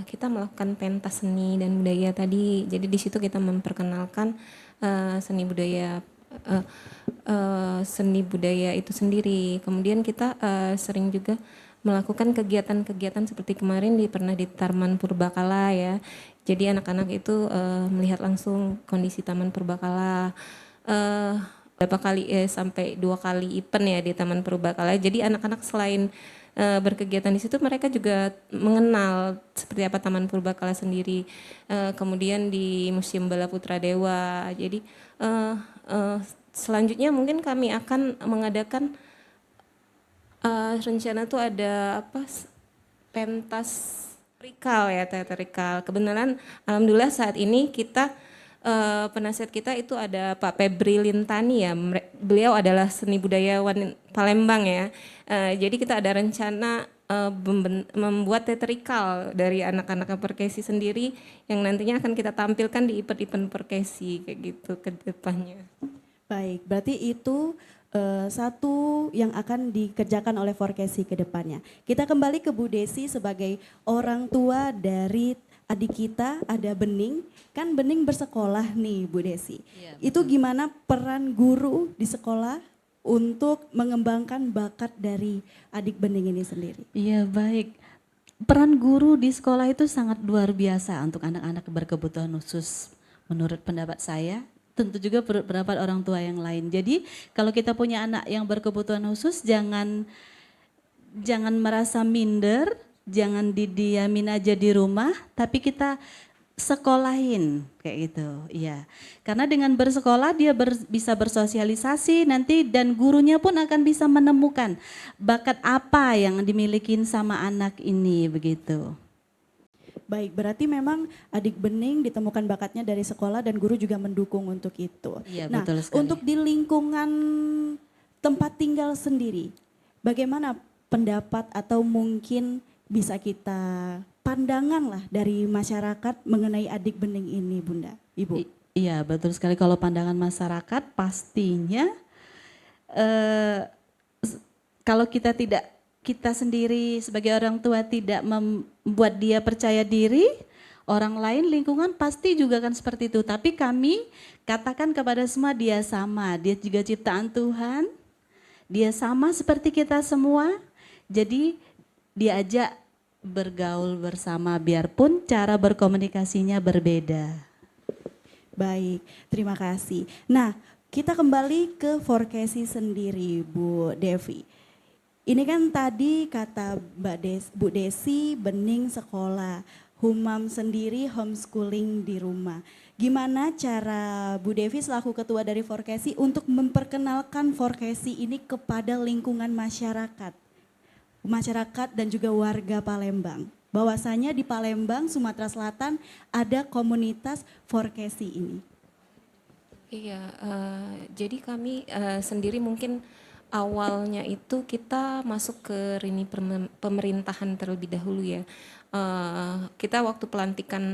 kita melakukan pentas seni dan budaya tadi. Jadi di situ kita memperkenalkan seni budaya itu sendiri. Kemudian kita sering juga melakukan kegiatan-kegiatan seperti kemarin pernah di Taman Purbakala ya. Jadi anak-anak itu melihat langsung kondisi Taman Purbakala. Berapa kali sampai 2 kali event ya di Taman Purbakala. Jadi anak-anak selain berkegiatan di situ, mereka juga mengenal seperti apa Taman Purbakala sendiri. Kemudian di Museum Bala Putra Dewa. Jadi selanjutnya mungkin kami akan mengadakan rencana tuh ada pentas teatrikal. Kebenaran alhamdulillah saat ini kita penasihat kita itu ada Pak Febri Lintani ya. Beliau adalah seni budayawan Palembang ya. Jadi kita ada rencana membuat teatrikal dari anak-anak Forkesi sendiri yang nantinya akan kita tampilkan di event-event Forkesi kayak gitu ke depannya. Baik, berarti itu satu yang akan dikerjakan oleh Forkesi ke depannya. Kita kembali ke Bu Desi sebagai orang tua dari adik kita, ada Bening. Kan Bening bersekolah nih Bu Desi. Iya, itu gimana peran guru di sekolah untuk mengembangkan bakat dari adik Bening ini sendiri? Iya, baik. Peran guru di sekolah itu sangat luar biasa untuk anak-anak berkebutuhan khusus menurut pendapat saya. Tentu juga pendapat orang tua yang lain. Jadi kalau kita punya anak yang berkebutuhan khusus, jangan merasa minder, jangan didiamin aja di rumah, tapi kita sekolahin kayak gitu. Iya. Karena dengan bersekolah dia bisa bersosialisasi nanti, dan gurunya pun akan bisa menemukan bakat apa yang dimiliki sama anak ini begitu. Baik, berarti memang adik Bening ditemukan bakatnya dari sekolah dan guru juga mendukung untuk itu. Iya, nah, betul sekali. untuk di lingkungan tempat tinggal sendiri, bagaimana pendapat atau mungkin bisa kita pandangan lah dari masyarakat mengenai adik Bening ini, Bunda, Ibu? Iya, betul sekali. Kalau pandangan masyarakat pastinya kalau kita sendiri sebagai orang tua tidak membuat dia percaya diri, orang lain, lingkungan pasti juga kan seperti itu. Tapi kami katakan kepada semua, dia sama, dia juga ciptaan Tuhan, dia sama seperti kita semua. Jadi diajak bergaul bersama biarpun cara berkomunikasinya berbeda. Baik, terima kasih. Nah, kita kembali ke Forkesi sendiri, Bu Devi. Ini kan tadi kata Bu Desi, Bening sekolah, Humam sendiri homeschooling di rumah. Gimana cara Bu Devi selaku ketua dari Forkesi untuk memperkenalkan Forkesi ini kepada lingkungan masyarakat dan juga warga Palembang? Bahwasanya di Palembang, Sumatera Selatan ada komunitas Forkesi ini. Iya, jadi kami sendiri mungkin awalnya itu kita masuk ke lini pemerintahan terlebih dahulu ya. Kita waktu pelantikan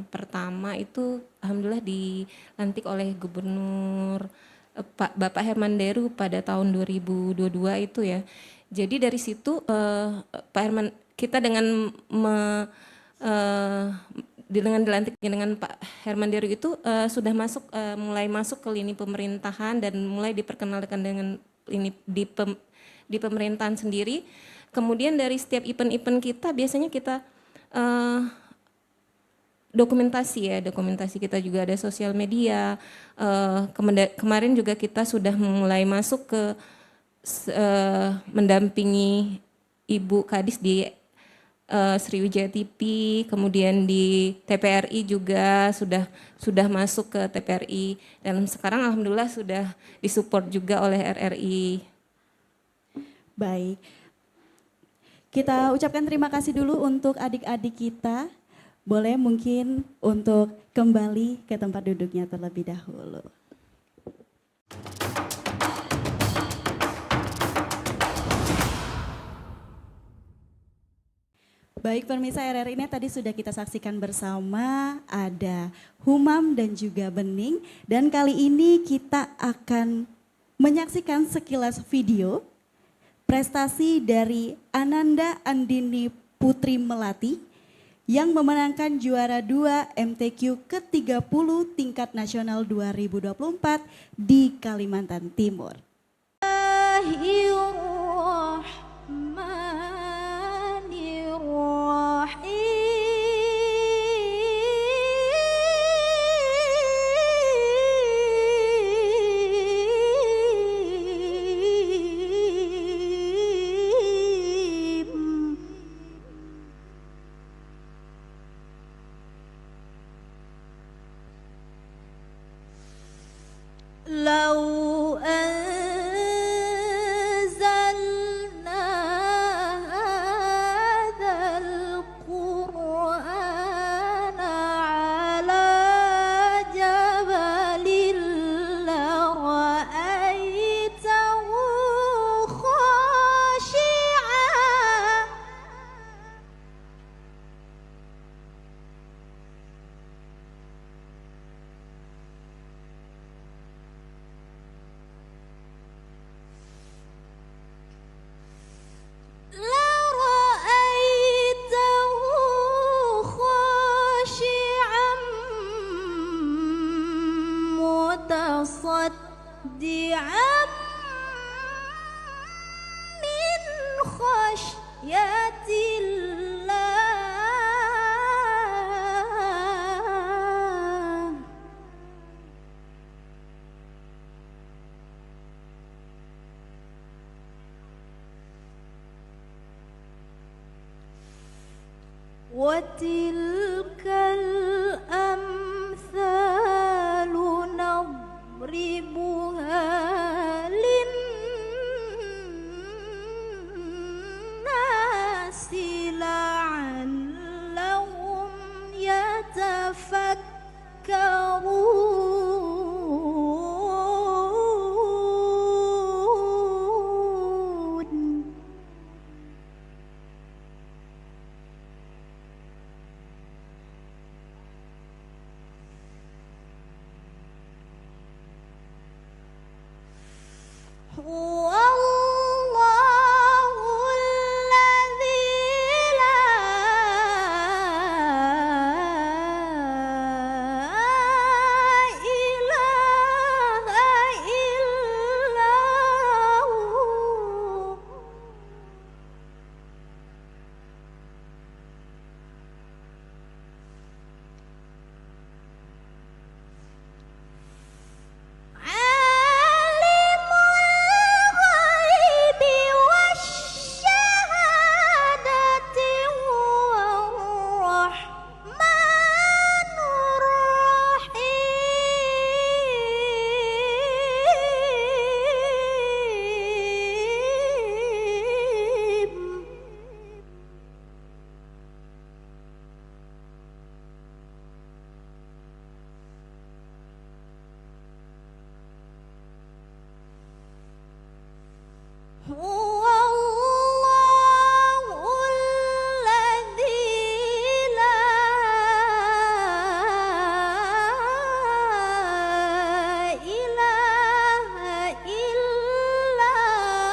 pertama itu alhamdulillah dilantik oleh Gubernur Bapak Herman Deru pada tahun 2022 itu ya. Jadi dari situ Pak Herman, kita dengan dilantiknya dengan Pak Herman Deru itu sudah mulai masuk ke lini pemerintahan dan mulai diperkenalkan dengan ini di pemerintahan sendiri. Kemudian dari setiap event-event kita biasanya kita dokumentasi kita juga ada sosial media. Kemarin juga kita sudah mulai masuk ke mendampingi Ibu Kadis di Sriwijaya TV, kemudian di TPRI juga sudah masuk ke TPRI, dan sekarang alhamdulillah sudah disupport juga oleh RRI. Baik. Kita ucapkan terima kasih dulu untuk adik-adik kita. Boleh mungkin untuk kembali ke tempat duduknya terlebih dahulu. Baik pemirsa RRI, ini tadi sudah kita saksikan bersama, ada Humam dan juga Bening. Dan kali ini kita akan menyaksikan sekilas video prestasi dari Ananda Andini Putri Melati yang memenangkan juara 2 MTQ ke-30 tingkat nasional 2024 di Kalimantan Timur. لو أنزلنا هذا القرآن على جبل لرأيته خاشعا لرأيته خاشعا متصدعا من خشية الله وتلك الأمثال نضربها للناس لعلهم يتفكرون هو الله الذي لا إله إلا هو عالم الغيب والشهادة هو الرحمن الرحيم هو الله الذي لا إله إلا هو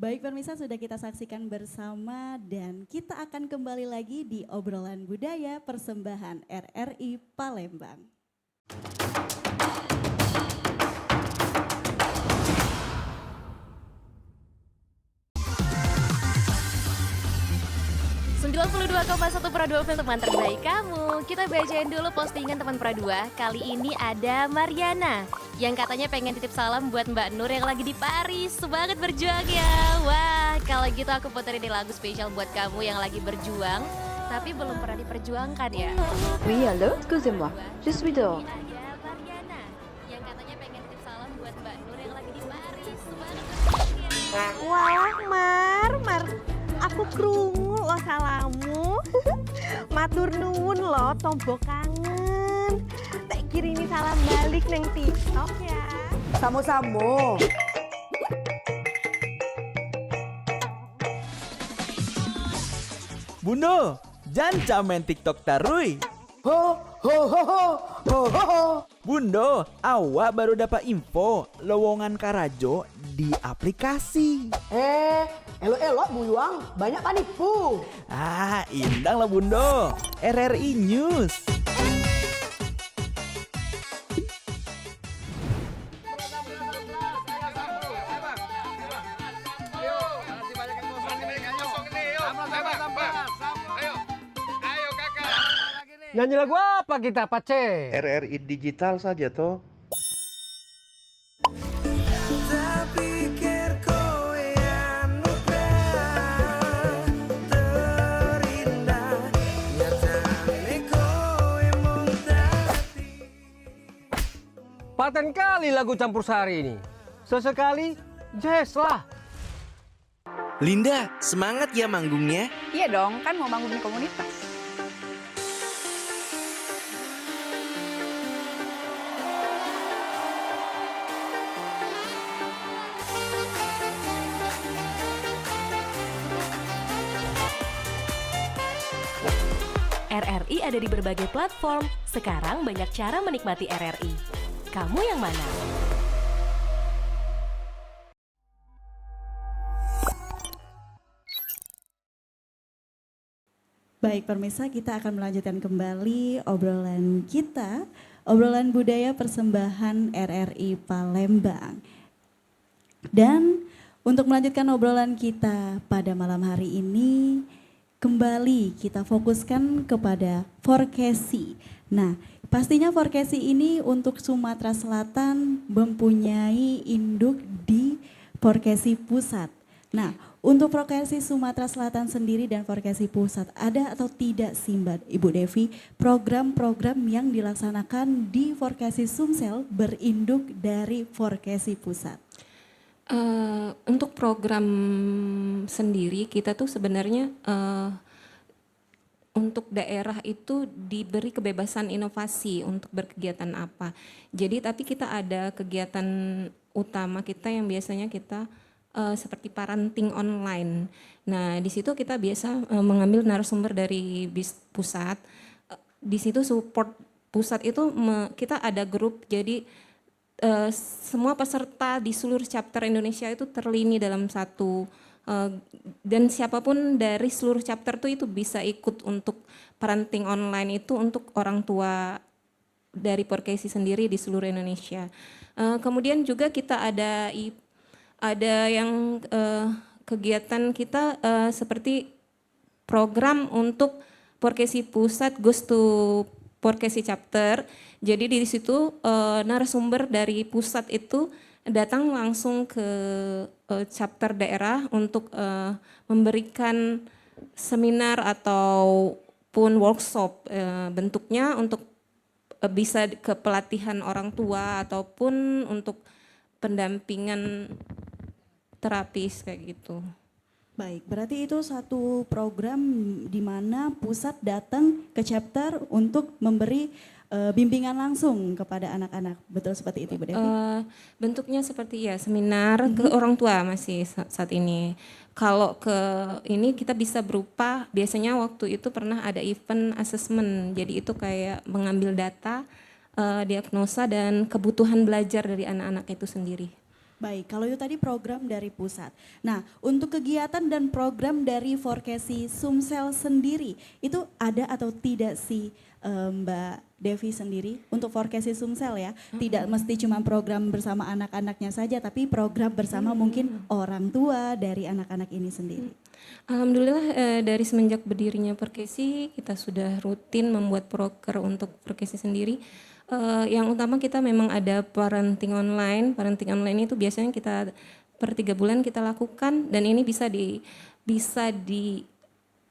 Baik pemirsa, sudah kita saksikan bersama dan kita akan kembali lagi di obrolan budaya persembahan RRI Palembang. Pro 2 untuk teman terbaik kamu. Kita bacain dulu postingan teman Pro 2. Kali ini ada Mariana yang katanya pengen titip salam buat Mbak Nur yang lagi di Paris. Semangat berjuang ya. Wah, kalau gitu aku puterin lagu spesial buat kamu yang lagi berjuang tapi belum pernah diperjuangkan ya. Oui, allô, excusez-moi, je suis dehors. Ada Mariana yang katanya pengen titip salam buat Mbak Nur yang lagi di Paris. Semangat berjuang ya. Wah, Mar, aku krungu lo salamu. Matur nuwun lo, tombo kangen. Tak kirimi salam balik neng TikTok ya. Samo-samo. Bundo, jangan main TikTok tarui. Ho ho ho ho ho ho ho. Bundo, awak baru dapat info lowongan Karajo di aplikasi. Elok-elok buyuang, banyak panipu. Ah, indang lah Bundo. RRI News. Nyanyi lagu apa kita, Pace? RRI digital saja toh. Paten kali lagu campur sari ini. Sesekali jazz lah. Linda, semangat ya manggungnya? Iya dong, kan mau manggung di komunitas. RRI ada di berbagai platform. Sekarang banyak cara menikmati RRI. Kamu yang mana? Baik pemirsa, kita akan melanjutkan kembali obrolan kita, obrolan budaya persembahan RRI Palembang. Dan untuk melanjutkan obrolan kita pada malam hari ini, kembali kita fokuskan kepada Forkesi. Nah, pastinya Forkesi ini untuk Sumatera Selatan mempunyai induk di Forkesi Pusat. Nah, untuk Forkesi Sumatera Selatan sendiri dan Forkesi Pusat, ada atau tidak sih Mbak Ibu Devi program-program yang dilaksanakan di Forkesi Sumsel berinduk dari Forkesi Pusat? Untuk program sendiri kita tuh sebenarnya untuk daerah itu diberi kebebasan inovasi untuk berkegiatan apa. Jadi tapi kita ada kegiatan utama kita yang biasanya kita seperti parenting online. Nah di situ kita biasa mengambil narasumber dari pusat. Di situ support pusat itu kita ada grup, jadi semua peserta di seluruh chapter Indonesia itu terlini dalam satu dan siapapun dari seluruh chapter itu bisa ikut untuk parenting online itu untuk orang tua dari Forkesi sendiri di seluruh Indonesia. Kemudian juga kita ada yang kegiatan kita seperti program untuk Forkesi Pusat goes to Forkesi Chapter. Jadi di situ narasumber dari pusat itu datang langsung ke chapter daerah untuk memberikan seminar ataupun workshop, bentuknya untuk bisa ke pelatihan orang tua ataupun untuk pendampingan terapis kayak gitu. Baik, berarti itu satu program di mana pusat datang ke chapter untuk memberi bimbingan langsung kepada anak-anak, betul seperti itu Ibu Devi? Bentuknya seperti ya seminar ke orang tua masih saat ini. Kalau ke ini kita bisa berupa, biasanya waktu itu pernah ada event assessment, jadi itu kayak mengambil data, diagnosa dan kebutuhan belajar dari anak-anak itu sendiri. Baik, kalau itu tadi program dari pusat. Nah, untuk kegiatan dan program dari Forkesi Sumsel sendiri, itu ada atau tidak sih Mbak Devi sendiri untuk Forkesi Sumsel ya? Tidak mesti cuma program bersama anak-anaknya saja, tapi program bersama mungkin orang tua dari anak-anak ini sendiri. Alhamdulillah dari semenjak berdirinya Forkesi kita sudah rutin membuat proker untuk Forkesi sendiri. Yang utama kita memang ada parenting online. Parenting online itu biasanya kita per 3 bulan kita lakukan dan ini bisa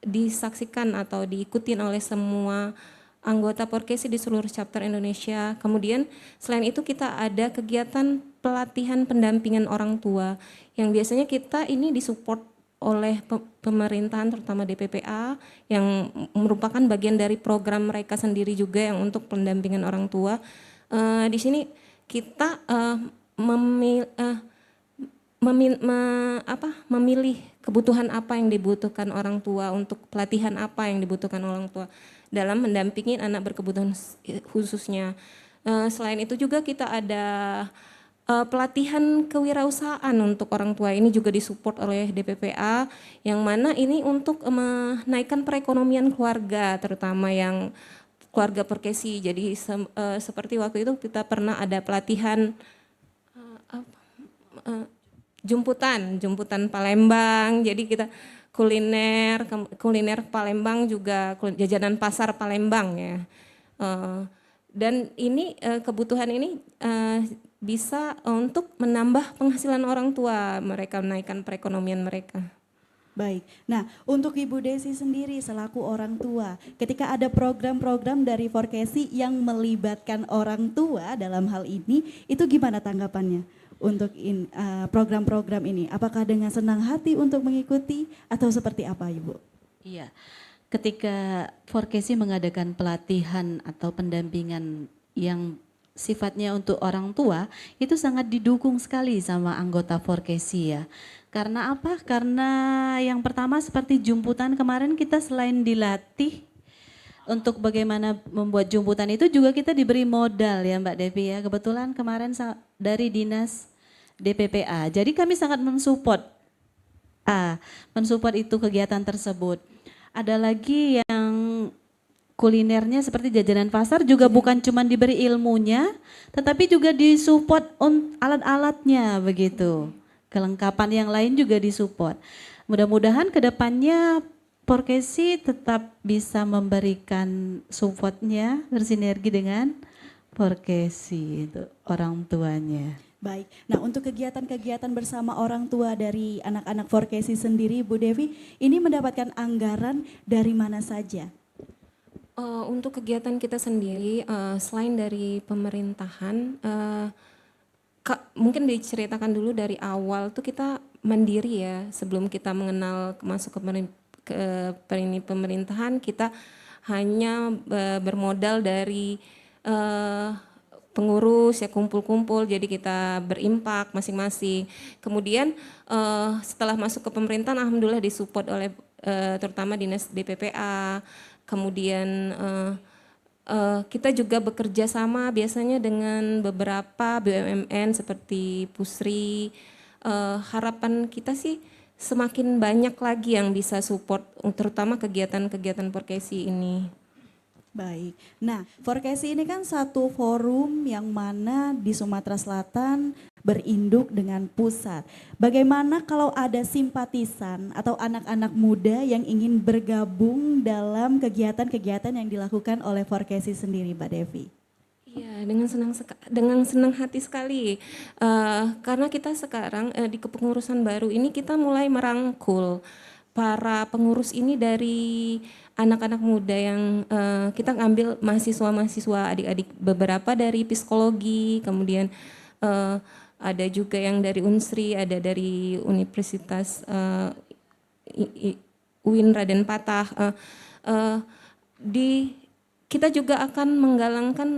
disaksikan atau diikutin oleh semua anggota Forkesi di seluruh chapter Indonesia. Kemudian selain itu kita ada kegiatan pelatihan pendampingan orang tua yang biasanya kita ini disupport oleh pemerintahan terutama DPPA yang merupakan bagian dari program mereka sendiri juga yang untuk pendampingan orang tua. Di sini kita memilih kebutuhan apa yang dibutuhkan orang tua untuk pelatihan apa yang dibutuhkan orang tua dalam mendampingi anak berkebutuhan khususnya. Selain itu juga kita ada pelatihan kewirausahaan untuk orang tua ini juga disupport oleh DPPA yang mana ini untuk menaikkan perekonomian keluarga terutama yang keluarga Forkesi. Jadi seperti waktu itu kita pernah ada pelatihan jumputan Palembang. Jadi kita kuliner Palembang juga jajanan pasar Palembang ya. Dan ini kebutuhan ini bisa untuk menambah penghasilan orang tua mereka, menaikkan perekonomian mereka. Baik, nah untuk Ibu Desi sendiri selaku orang tua, ketika ada program-program dari Forkesi yang melibatkan orang tua dalam hal ini, itu gimana tanggapannya untuk program-program ini? Apakah dengan senang hati untuk mengikuti atau seperti apa Ibu? Iya, ketika Forkesi mengadakan pelatihan atau pendampingan yang sifatnya untuk orang tua, itu sangat didukung sekali sama anggota Forkesi ya. Karena apa? Karena yang pertama seperti jumputan kemarin kita selain dilatih untuk bagaimana membuat jumputan itu juga kita diberi modal ya Mbak Devi ya. Kebetulan kemarin dari dinas DPPA. Jadi kami sangat mensupport itu kegiatan tersebut. Ada lagi yang kulinernya seperti jajanan pasar juga bukan cuma diberi ilmunya, tetapi juga disupport alat-alatnya begitu. Kelengkapan yang lain juga disupport. Mudah-mudahan kedepannya Forkesi tetap bisa memberikan supportnya bersinergi dengan Forkesi itu orang tuanya. Baik, nah untuk kegiatan-kegiatan bersama orang tua dari anak-anak Forkesi sendiri Bu Devi, ini mendapatkan anggaran dari mana saja? Untuk kegiatan kita sendiri, selain dari pemerintahan, mungkin diceritakan dulu dari awal tuh kita mandiri ya, sebelum kita masuk ke pemerintahan, kita hanya bermodal dari pengurus ya kumpul-kumpul, jadi kita berimpak masing-masing. Kemudian setelah masuk ke pemerintahan, alhamdulillah disupport oleh terutama dinas DPPA. Kemudian kita juga bekerja sama biasanya dengan beberapa BUMN seperti Pusri. Harapan kita sih semakin banyak lagi yang bisa support terutama kegiatan-kegiatan Forkesi ini. Baik, nah Forkesi ini kan satu forum yang mana di Sumatera Selatan berinduk dengan pusat. Bagaimana kalau ada simpatisan atau anak-anak muda yang ingin bergabung dalam kegiatan-kegiatan yang dilakukan oleh Forkesi sendiri, Mbak Devi? Iya, dengan senang hati sekali. Karena kita sekarang di kepengurusan baru ini kita mulai merangkul para pengurus ini dari anak-anak muda yang kita ngambil mahasiswa-mahasiswa adik-adik, beberapa dari psikologi, kemudian ada juga yang dari Unsri, ada dari Universitas UIN Raden Patah. Kita juga akan menggalangkan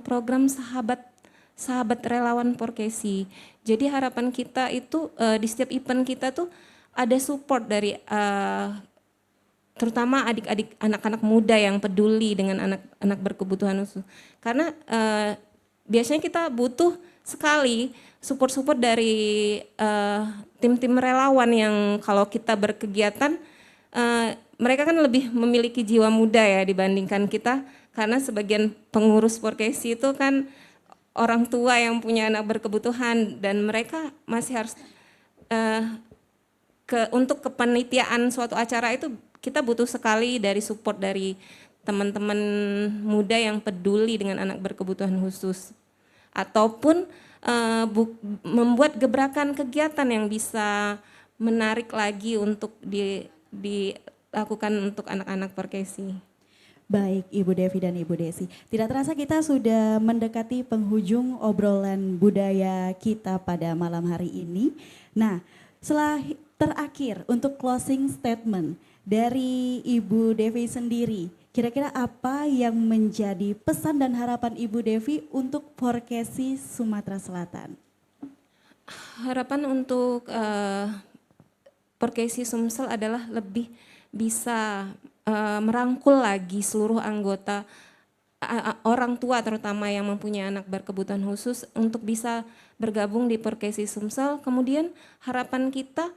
program sahabat relawan Forkesi. Jadi harapan kita itu di setiap event kita tuh ada support dari terutama adik-adik anak-anak muda yang peduli dengan anak-anak berkebutuhan khusus. Karena biasanya kita butuh sekali support-support dari tim-tim relawan yang kalau kita berkegiatan, mereka kan lebih memiliki jiwa muda ya dibandingkan kita, karena sebagian pengurus Porkesi itu kan orang tua yang punya anak berkebutuhan dan mereka masih harus untuk kepanitiaan suatu acara itu kita butuh sekali dari support dari teman-teman muda yang peduli dengan anak berkebutuhan khusus, ataupun membuat gebrakan kegiatan yang bisa menarik lagi untuk dilakukan untuk anak-anak Porkesi. Baik Ibu Devi dan Ibu Desi, tidak terasa kita sudah mendekati penghujung obrolan budaya kita pada malam hari ini. Nah, terakhir untuk closing statement dari Ibu Devi sendiri, kira-kira apa yang menjadi pesan dan harapan Ibu Devi untuk Porkesi Sumatera Selatan? Harapan untuk Porkesi Sumsel adalah lebih bisa merangkul lagi seluruh anggota, orang tua terutama yang mempunyai anak berkebutuhan khusus untuk bisa bergabung di Porkesi Sumsel. Kemudian harapan kita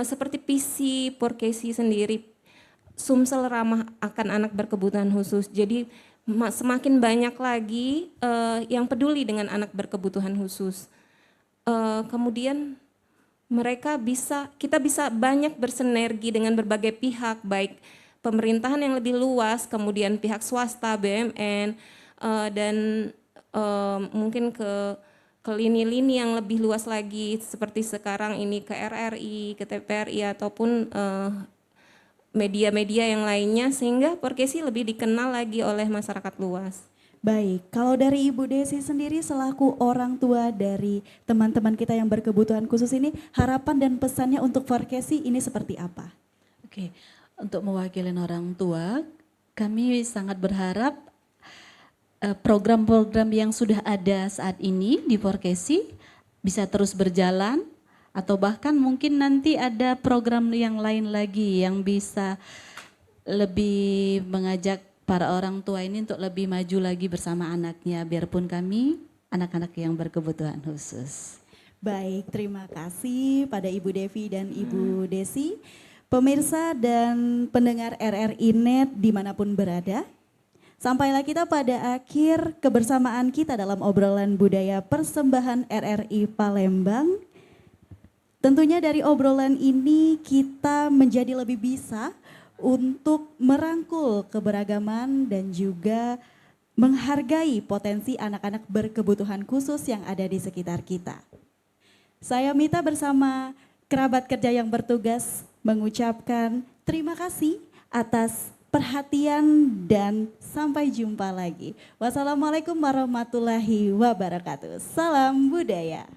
seperti visi Porkesi sendiri, Sumsel ramah akan anak berkebutuhan khusus. Jadi semakin banyak lagi yang peduli dengan anak berkebutuhan khusus. Kemudian kita bisa banyak bersinergi dengan berbagai pihak, baik pemerintahan yang lebih luas, kemudian pihak swasta, BUMN, dan mungkin ke lini-lini yang lebih luas lagi seperti sekarang ini ke RRI, ke TVRI ataupun media-media yang lainnya, sehingga Porkesi lebih dikenal lagi oleh masyarakat luas. Baik, kalau dari Ibu Desi sendiri selaku orang tua dari teman-teman kita yang berkebutuhan khusus ini, harapan dan pesannya untuk Porkesi ini seperti apa? Oke, untuk mewakili orang tua, kami sangat berharap program-program yang sudah ada saat ini di Porkesi bisa terus berjalan, atau bahkan mungkin nanti ada program yang lain lagi yang bisa lebih mengajak para orang tua ini untuk lebih maju lagi bersama anaknya, biarpun kami anak-anak yang berkebutuhan khusus. Baik, terima kasih pada Ibu Devi dan Ibu Desi. Pemirsa dan pendengar RRI Net dimanapun berada, sampailah kita pada akhir kebersamaan kita dalam obrolan budaya persembahan RRI Palembang. Tentunya dari obrolan ini kita menjadi lebih bisa untuk merangkul keberagaman dan juga menghargai potensi anak-anak berkebutuhan khusus yang ada di sekitar kita. Saya Mita bersama kerabat kerja yang bertugas mengucapkan terima kasih atas perhatian dan sampai jumpa lagi. Wassalamualaikum warahmatullahi wabarakatuh. Salam budaya.